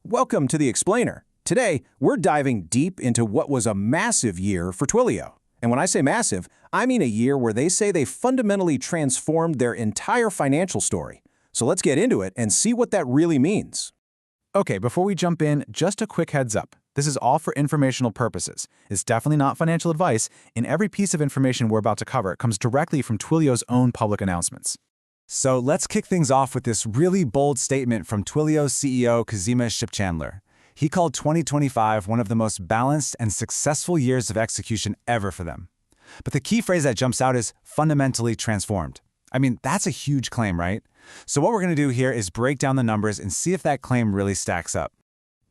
Welcome to The Explainer. Today, we're diving deep into what was a massive year for Twilio. And when I say massive, I mean a year where they say they fundamentally transformed their entire financial story. So let's get into it and see what that really means. Okay, before we jump in, just a quick heads up. This is all for informational purposes. It's definitely not financial advice, and every piece of information we're about to cover comes directly from Twilio's own public announcements. So let's kick things off with this really bold statement from Twilio CEO Kazima Shipchandler. He called 2025 one of the most balanced and successful years of execution ever for them. But the key phrase that jumps out is fundamentally transformed. I mean, that's a huge claim, right? So what we're going to do here is break down the numbers and see if that claim really stacks up.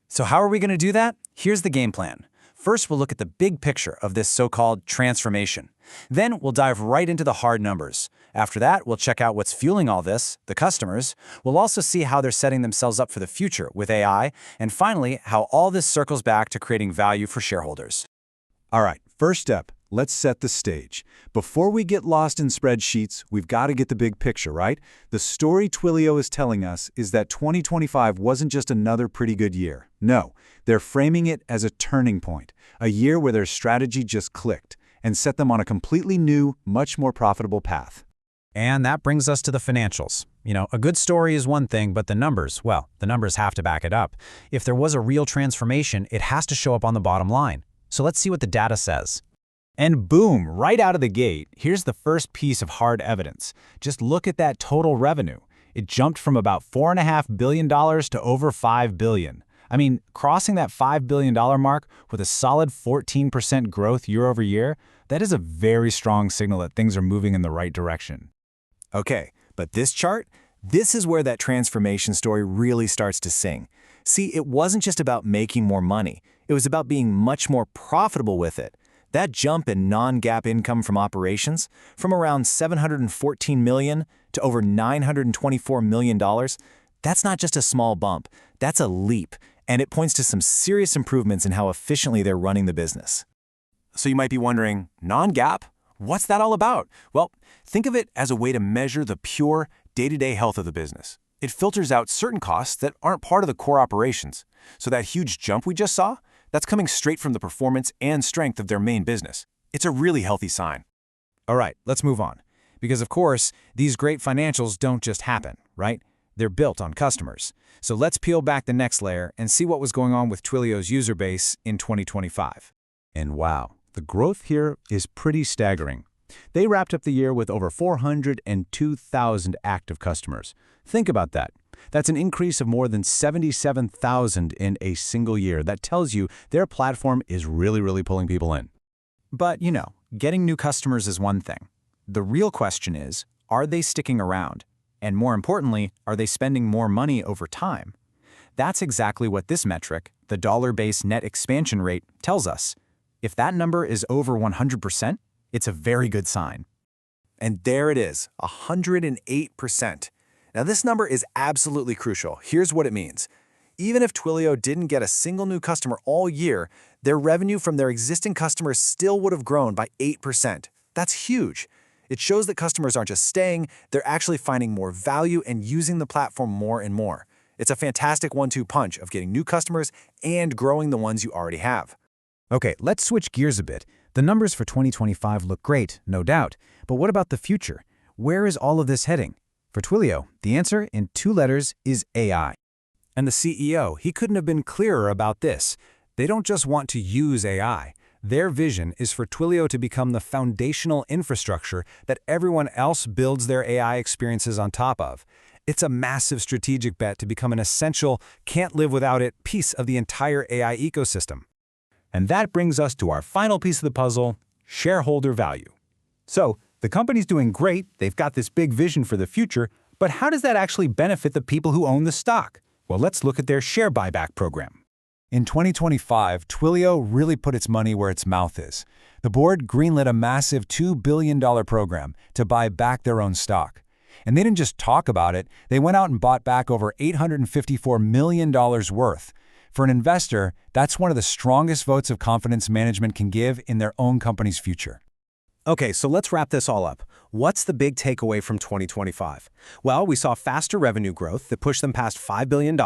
So how are we going to do that? Here's the game plan. First, we'll look at the big picture of this so-called transformation. Then we'll dive right into the hard numbers. After that, we'll check out what's fueling all this, the customers. We'll also see how they're setting themselves up for the future with AI. And finally, how all this circles back to creating value for shareholders. All right, first step, let's set the stage. Before we get lost in spreadsheets, we've got to get the big picture, right? The story Twilio is telling us is that 2025 wasn't just another pretty good year. No, they're framing it as a turning point, a year where their strategy just clicked and set them on a completely new, much more profitable path. And that brings us to the financials. You know, a good story is one thing, but the numbers, well, the numbers have to back it up. If there was a real transformation, it has to show up on the bottom line. So let's see what the data says. And boom, right out of the gate, here's the first piece of hard evidence. Just look at that total revenue. It jumped from about $4.5 billion to over $5 billion. I mean, crossing that $5 billion mark with a solid 14% growth year over year, that is a very strong signal that things are moving in the right direction. Okay, but this chart, this is where that transformation story really starts to sing. See, it wasn't just about making more money. It was about being much more profitable with it. That jump in non-GAAP income from operations, from around $714 million to over $924 million, that's not just a small bump. That's a leap, and it points to some serious improvements in how efficiently they're running the business. So you might be wondering, non-GAAP? What's that all about? Well, think of it as a way to measure the pure, day-to-day health of the business. It filters out certain costs that aren't part of the core operations. So that huge jump we just saw, that's coming straight from the performance and strength of their main business. It's a really healthy sign. All right, let's move on. Because of course, these great financials don't just happen, right? They're built on customers. So let's peel back the next layer and see what was going on with Twilio's user base in 2025. And wow, the growth here is pretty staggering. They wrapped up the year with over 402,000 active customers. Think about that. That's an increase of more than 77,000 in a single year. That tells you their platform is really pulling people in. But, you know, getting new customers is one thing. The real question is, are they sticking around? And more importantly, are they spending more money over time? That's exactly what this metric, the dollar-based net expansion rate, tells us. If that number is over 100%, it's a very good sign. And there it is, 108%. Now this number is absolutely crucial. Here's what it means. Even if Twilio didn't get a single new customer all year, their revenue from their existing customers still would have grown by 8%. That's huge. It shows that customers aren't just staying, they're actually finding more value and using the platform more and more. It's a fantastic one-two punch of getting new customers and growing the ones you already have. Okay, let's switch gears a bit. The numbers for 2025 look great, no doubt. But what about the future? Where is all of this heading? For Twilio, the answer in 2 letters is AI. And the CEO, he couldn't have been clearer about this. They don't just want to use AI. Their vision is for Twilio to become the foundational infrastructure that everyone else builds their AI experiences on top of. It's a massive strategic bet to become an essential, can't-live-without-it piece of the entire AI ecosystem. And that brings us to our final piece of the puzzle, shareholder value. So, the company's doing great, they've got this big vision for the future, but how does that actually benefit the people who own the stock? Well, let's look at their share buyback program. In 2025, Twilio really put its money where its mouth is. The board greenlit a massive $2 billion program to buy back their own stock. And they didn't just talk about it, they went out and bought back over $854 million worth. For an investor, that's one of the strongest votes of confidence management can give in their own company's future. Okay, so let's wrap this all up. What's the big takeaway from 2025? Well, we saw faster revenue growth that pushed them past $5 billion.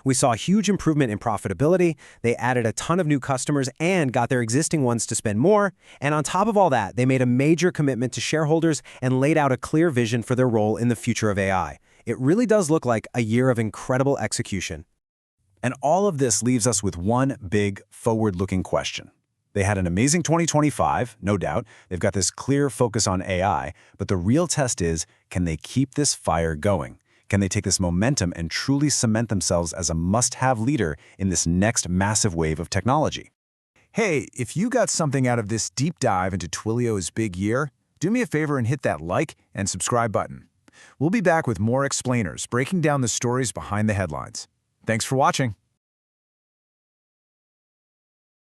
We saw a huge improvement in profitability. They added a ton of new customers and got their existing ones to spend more. And on top of all that, they made a major commitment to shareholders and laid out a clear vision for their role in the future of AI. It really does look like a year of incredible execution. And all of this leaves us with one big, forward-looking question. They had an amazing 2025, no doubt. They've got this clear focus on AI, but the real test is, can they keep this fire going? Can they take this momentum and truly cement themselves as a must-have leader in this next massive wave of technology? Hey, if you got something out of this deep dive into Twilio's big year, do me a favor and hit that like and subscribe button. We'll be back with more explainers breaking down the stories behind the headlines. Thanks for watching.